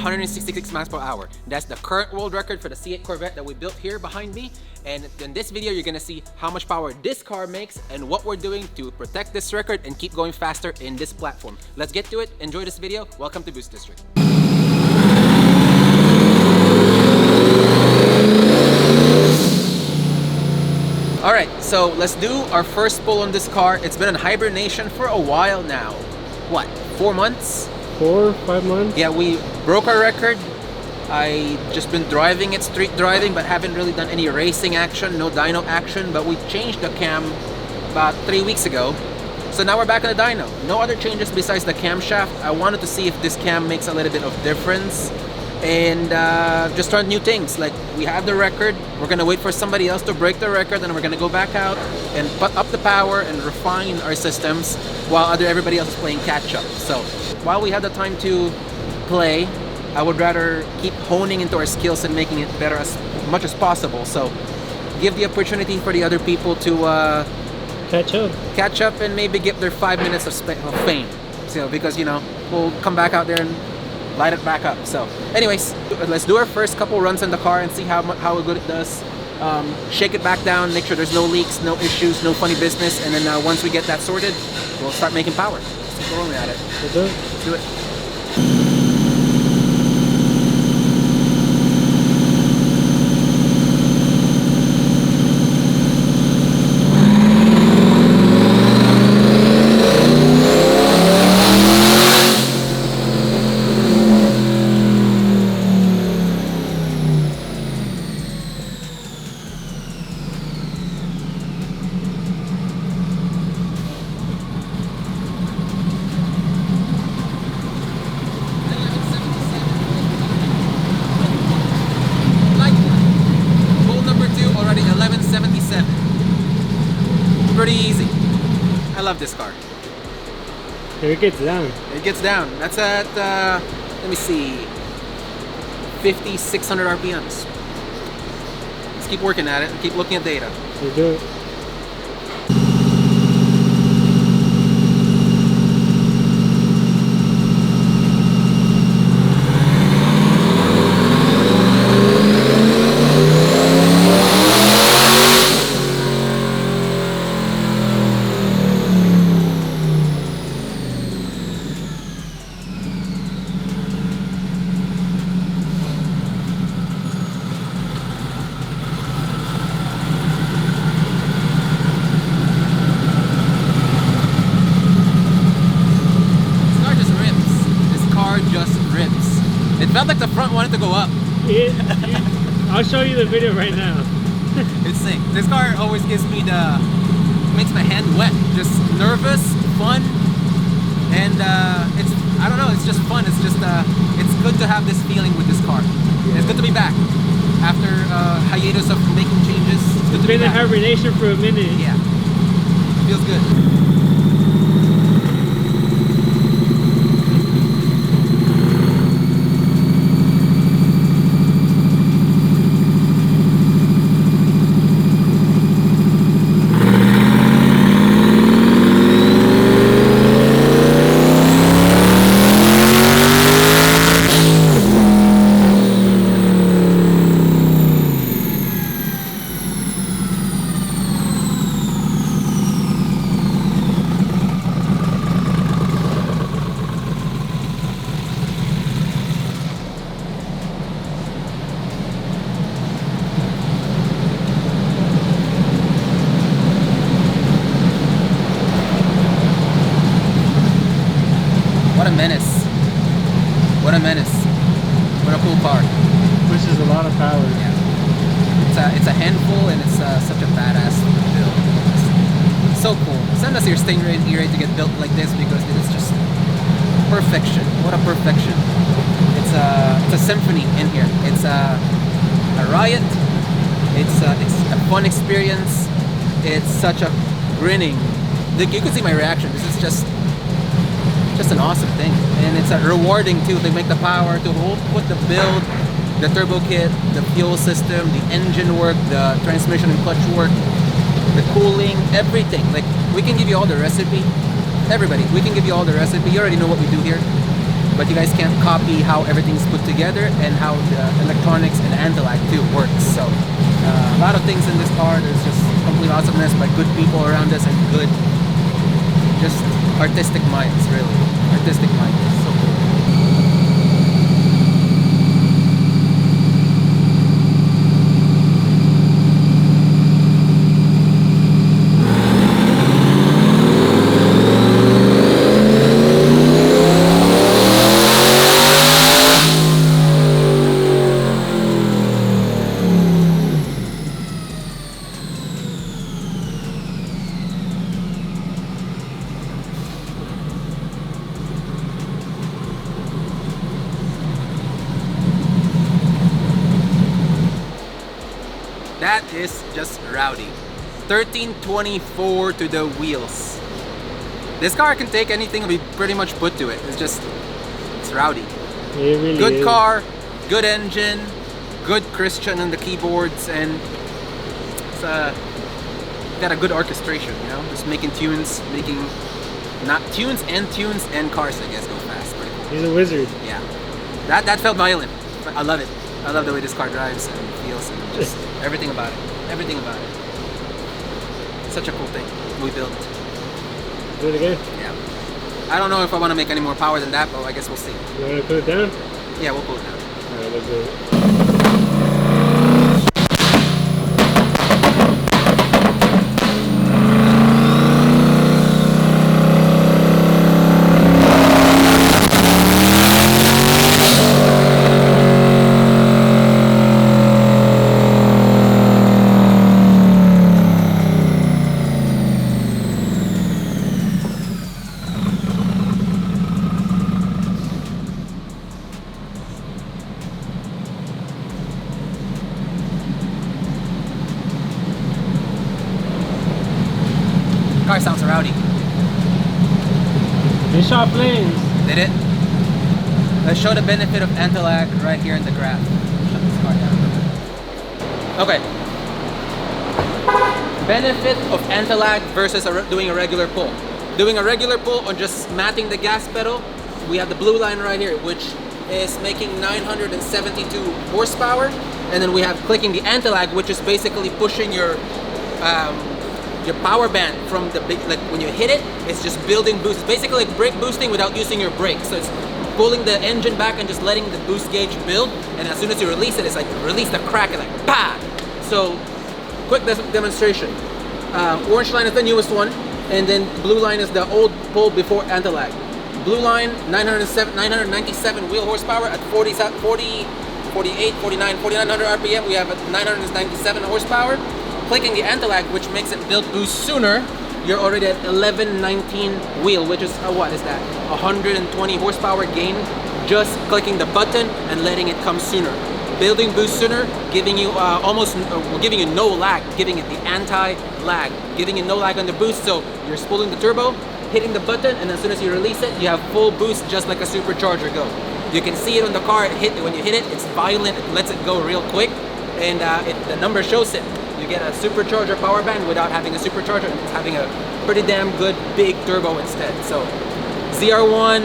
166 miles per hour. That's the current world record for the C8 Corvette that we built here behind me. And in this video, you're gonna see how much power this car makes and what we're doing to protect this record and keep going faster in this platform. Let's get to it. Enjoy this video. Welcome to Boost District. Alright, so let's do our first pull on this car. It's been in hibernation for a while now. What, 4 months? 4 or 5 months? Yeah, we broke our record. I just been driving it, street driving, but haven't really done any racing action, no dyno action. But we changed the cam about 3 weeks ago. So now we're back on the dyno. No other changes besides the camshaft. I wanted to see if this cam makes a little bit of difference. And just try new things. Like, we have the record, we're gonna wait for somebody else to break the record, and we're gonna go back out and put up the power and refine our systems while everybody else is playing catch up. So while we have the time to play, I would rather keep honing into our skills and making it better as much as possible. So give the opportunity for the other people to catch up and maybe give their 5 minutes of fame. So because, you know, we'll come back out there and light it back up. So anyways, let's do our first couple runs in the car and see how good it does. Shake it back down, make sure there's no leaks, no issues, no funny business, and then once we get that sorted, we'll start making power. Let's keep going at it. Let's do it. Let's do it. Pretty easy. I love this car. Here it gets down. It gets down. That's at, let me see, 5,600 RPMs. Let's keep working at it and keep looking at data. Let's do it. It felt like the front wanted to go up. I'll show you the video right now. It's sick. This car always gives me makes my hand wet. Just nervous, fun, and it's, I don't know, it's just fun. It's just, it's good to have this feeling with this car. Yeah. It's good to be back. After hiatus of making changes, it's good to be back. Been in hibernation for a minute. Yeah. Feels good. What a menace. What a menace. What a cool car. Pushes a lot of power. Yeah. It's a handful, and it's such a badass build. It's so cool. Send us your staying ready to get built like this, because it is just perfection. What a perfection. It's a symphony in here. It's a riot. It's a fun experience. It's such a grinning. You can see my reaction. This is just an awesome thing, and it's rewarding too. They make the power to put the build, the turbo kit, the fuel system, the engine work, the transmission and clutch work, the cooling, everything. Like, we can give you all the recipe. Everybody, we can give you all the recipe. You already know what we do here. but you guys can't copy how everything's put together and how the electronics and Antilag too works. So a lot of things in this car. There's just complete awesomeness by good people around us and good, just artistic minds, really. Artistic minds. So cool. That is just rowdy. 1324 to the wheels. This car can take anything we pretty much put to it. It's rowdy. It really Good is. car, good engine, good Christian on the keyboards, and it's got a good orchestration, you know? Just making tunes, not tunes and cars, I guess, go fast. Pretty cool. He's a wizard. Yeah. That felt violent. I love it. I love the way this car drives and feels and just everything about it. Everything about it. Such a cool thing we built. Do it again. Yeah. I don't know if I want to make any more power than that, but I guess we'll see. You want to put it down? Yeah, we'll pull it down. Alright, let's do it. Car sounds rowdy. They shot flames. Did it? Let's show the benefit of Antilag right here in the graph. Shut this car down. Okay. Benefit of Antilag versus doing a regular pull. Doing a regular pull or just matting the gas pedal, we have the blue line right here, which is making 972 horsepower. And then we have clicking the Antilag, which is basically pushing your power band from the big, like when you hit it, it's just building boost. It's basically like brake boosting without using your brakes. So it's pulling the engine back and just letting the boost gauge build. And as soon as you release it, it's like release the crack and like pa. So quick demonstration. Orange line is the newest one, and then blue line is the old pull before Antilag. Blue line 997 wheel horsepower at 4900 RPM. We have 997 horsepower. Clicking the Antilag, which makes it build boost sooner, you're already at 1119 wheel, which is what is that? 120 horsepower gain just clicking the button and letting it come sooner. Building boost sooner, giving you giving you no lag, giving it the anti-lag, giving you no lag on the boost. So you're spooling the turbo, hitting the button, and as soon as you release it, you have full boost just like a supercharger go. You can see it on the car. When you hit it, it's violent. It lets it go real quick, and the number shows it. You get a supercharger power band without having a supercharger, and it's having a pretty damn good big turbo instead. So ZR1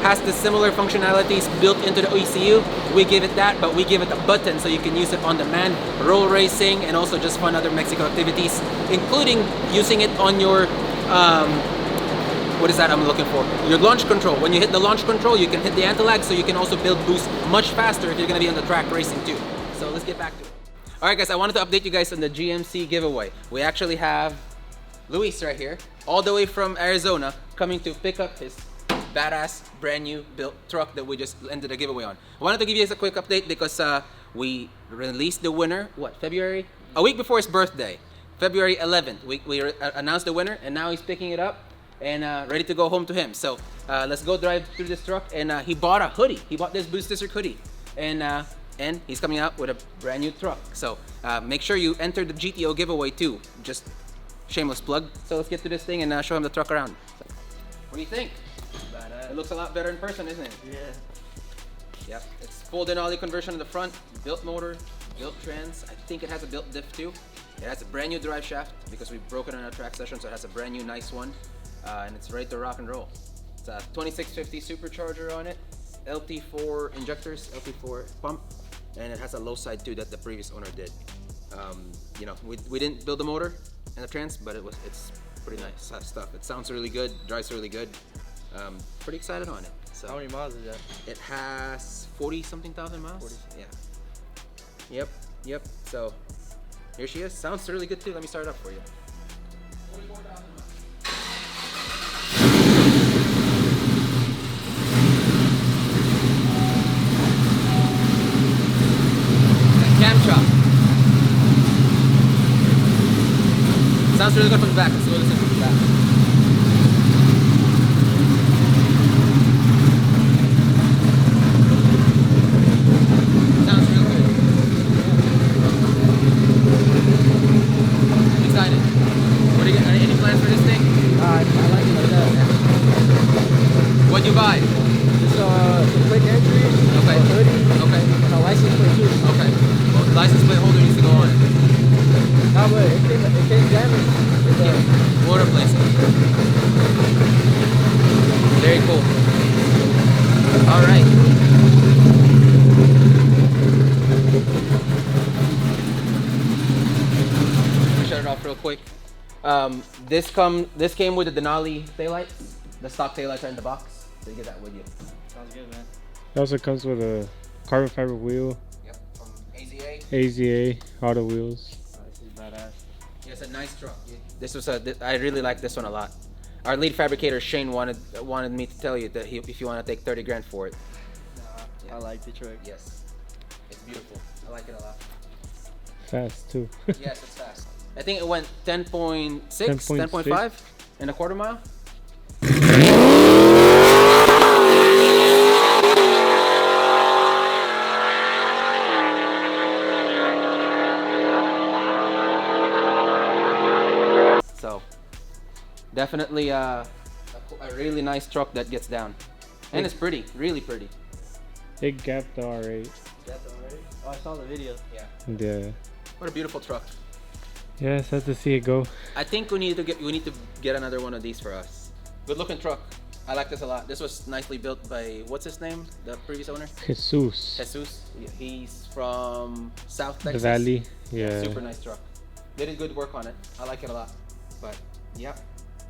has the similar functionalities built into the ECU. We give it that, but we give it a button so you can use it on demand, roll racing, and also just fun other Mexico activities, including using it on your what is that I'm looking for? Your launch control. When you hit the launch control, you can hit the Antilag, so you can also build boost much faster if you're gonna be on the track racing too. So let's get back to it. Alright guys, I wanted to update you guys on the GMC giveaway. We actually have Luis right here, all the way from Arizona, coming to pick up his badass brand new built truck that we just ended the giveaway on. I wanted to give you guys a quick update because we released the winner, February? A week before his birthday, February 11th. We announced the winner, and now he's picking it up and ready to go home to him. So let's go drive through this truck. And he bought a hoodie. He bought this Boost District hoodie. And he's coming out with a brand new truck. So make sure you enter the GTO giveaway too. Just shameless plug. So let's get to this thing and show him the truck around. So, what do you think? It looks a lot better in person, isn't it? Yeah. Yep. It's full Denali conversion in the front, built motor, built trans. I think it has a built diff too. It has a brand new drive shaft because we broke it in our track session, so it has a brand new nice one. And it's ready to rock and roll. It's a 2650 supercharger on it. LT4 injectors, LT4 pump, and it has a low side too that the previous owner did. You know, we didn't build the motor and the trans, but it's pretty nice stuff. It sounds really good, drives really good. Pretty excited on it. So how many miles is that? it has 40-something thousand miles. 40. Yeah. Yep. So here she is. Sounds really good too. Let me start it up for you. 44,000 miles. Camshaft. Sounds really good from the back. Let's go listen from the back. Sounds real good. I'm excited. What do you got? Any plans for this thing? I like it like that. What'd you buy? Just some quick entry, Okay. a hoodie, Okay. and a license plate too. Okay. Well, the license plate holder needs to go on it. How about it came damaged with the Motor placement. Very cool. All right. Shut it off real quick. This came with the Denali taillights. The stock taillights are in the box. So you get that with you. Sounds good, man. It also comes with a carbon fiber wheel, Yep. From AZA. AZA, auto wheels. This is badass. Yeah, it's a nice truck. This was I really like this one a lot. Our lead fabricator Shane wanted me to tell you that if you want to take 30 grand for it. I like the truck. Yes. It's beautiful. I like it a lot. Fast too. Yes, it's fast. I think it went 10.6, 10.6. 10.5 in a quarter mile. So, definitely a really nice truck that gets down. And it's pretty, really pretty. It gapped the R8. Got that already? Oh, I saw the video. Yeah. Yeah. What a beautiful truck. Yeah, sad to see it go. I think we need to get another one of these for us. Good looking truck. I like this a lot. This was nicely built by, what's his name? The previous owner? Jesus. Jesus. He's from South The Texas. Valley. Yeah. Super nice truck. They did good work on it. I like it a lot. But yeah,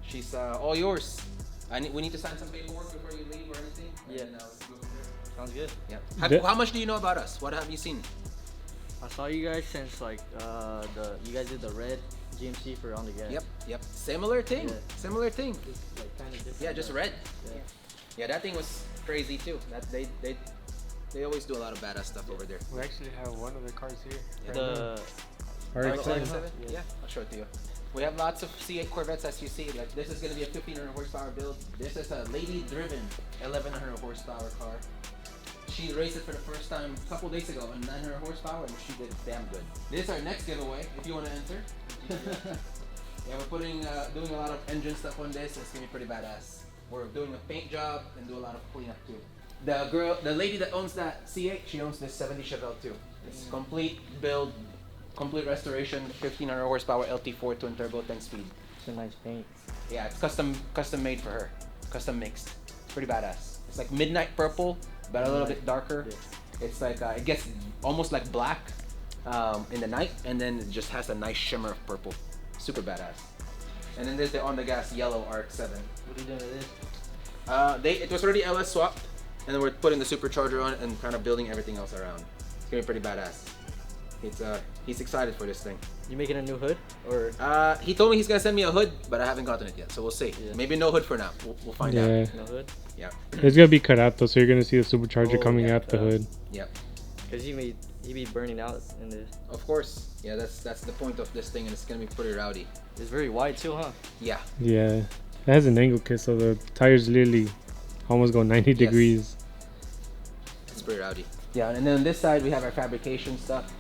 she's all yours. We need to sign some paperwork before you leave or anything. Yeah. And, we'll go from there. Sounds good. Yeah. How much do you know about us? What have you seen? I saw you guys since like you guys did the red GMC for on the gas. Yep. Similar thing. Yeah. Similar thing. Just like kind of different. Yeah, just red. Yeah. Yeah, that thing was crazy too. That they always do a lot of badass stuff over there. We actually have one of the cars here. Yeah. The RX-7. Yeah, I'll show it to you. We have lots of C8 Corvettes as you see. Like this is gonna be a 1500 horsepower build. This is a lady-driven 1100 horsepower car. She raced it for the first time a couple days ago on 900 horsepower, and she did damn good. This is our next giveaway. If you want to enter. Yeah, we're doing a lot of engine stuff on this. It's gonna be pretty badass. We're doing a paint job and do a lot of cleanup too. The lady that owns that C8, she owns this 70 Chevelle too. It's complete build, complete restoration, 1500 horsepower LT4 twin turbo 10 speed. It's a nice paint. Yeah, it's custom made for her, custom mixed. It's pretty badass. It's like midnight purple, but a little bit darker. Yeah. It's like it gets almost like black in the night, and then it just has a nice shimmer of purple. Super badass. And then there's the on the gas yellow RX-7. What are you doing with this? It was already LS swapped, and then we're putting the supercharger on it and kind of building everything else around. It's gonna be pretty badass. He's excited for this thing. You making a new hood or? He told me he's gonna send me a hood, but I haven't gotten it yet, so we'll see. Yeah. Maybe no hood for now. We'll find out. No hood? Yeah. It's gonna be cut out though, so you're gonna see the supercharger Oh, coming yeah, out the cut out. hood. Yep. Cause he be burning out in this. Of course. Yeah, that's the point of this thing, and it's gonna be pretty rowdy. It's very wide too, huh? Yeah. Yeah. It has an angle kit, so the tires literally almost go 90 degrees. It's pretty rowdy. Yeah, and then on this side we have our fabrication stuff.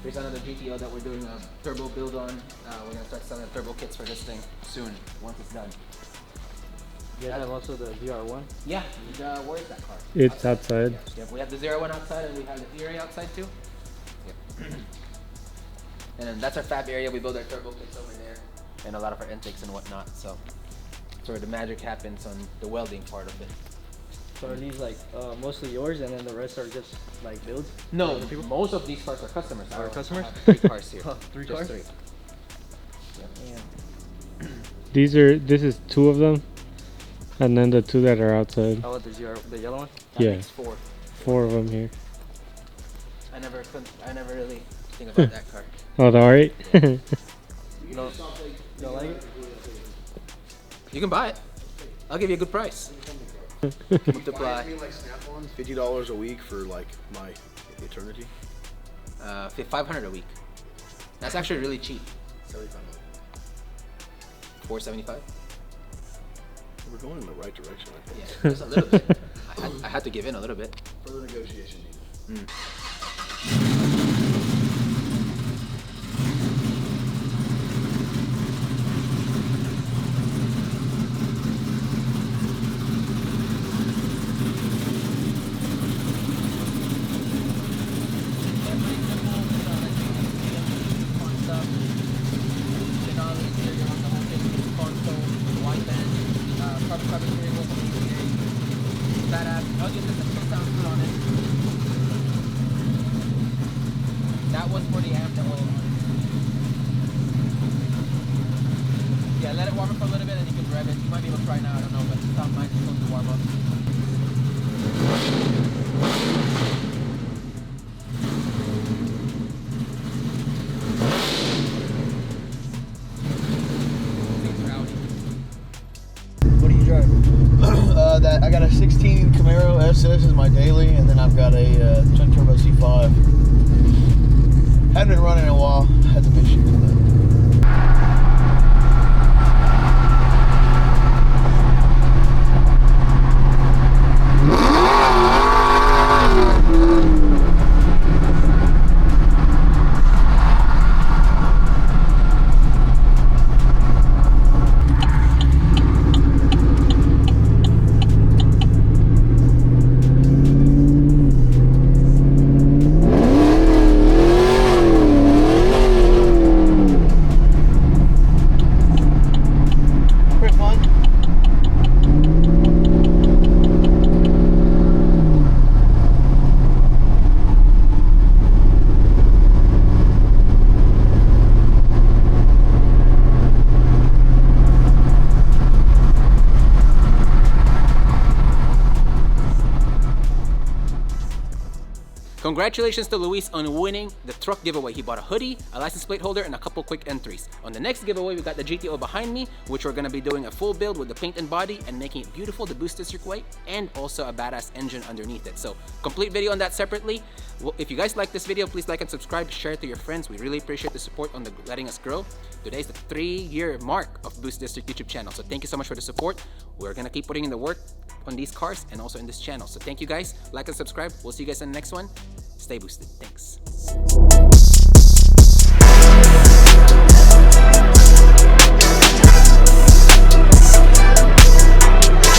Here's another GTO that we're doing a turbo build on. We're gonna start selling turbo kits for this thing soon, once it's done. You guys have also the ZR1? Yeah, where is that car? It's outside. Yeah, we have the ZR1 outside, and we have the Theory outside too. Yep. And then that's our fab area. We build our turbo kits over there, and a lot of our intakes and whatnot. So that's where the magic happens on the welding part of it. So are these like mostly yours, and then the rest are just like builds? No, For other people? most of these cars are customers. Are I customers? have 3 cars here. Oh, 3 Just cars? 3. Yeah. This is 2 of them, and then the 2 that are outside. Oh, the yellow one? That Yeah. makes 4. 4 of them here. I never really think about that car. Oh, the R8. No, you don't like it? You can buy it. I'll give you a good price. Multiply. Like Snap-ons, $50 a week for like my eternity. 500 a week. That's actually really cheap. 75. $475. We're going in the right direction, I think. Yeah, just a little bit. I had to give in a little bit. Further negotiation needed. That was for the amp that was on. Yeah, let it warm up for a little bit and you can rev it. You might be able to try now, I don't know, but some might be supposed to warm up. What do you drive? That I got a 16 Camaro SS is my daily, and then I've got a twin turbo C5. Hadn't been running in a while. Had some issues with it. Congratulations to Luis on winning the truck giveaway. He bought a hoodie, a license plate holder, and a couple quick entries. On the next giveaway, we got the GTO behind me, which we're gonna be doing a full build with the paint and body and making it beautiful, the boost district white, and also a badass engine underneath it. So, complete video on that separately. Well, if you guys like this video, please like and subscribe, share it to your friends. We really appreciate the support on letting us grow. Today's the 3-year mark of Boost District YouTube channel. So thank you so much for the support. We're gonna keep putting in the work on these cars and also in this channel. So thank you guys, like and subscribe. We'll see you guys in the next one. Stay boosted. Thanks.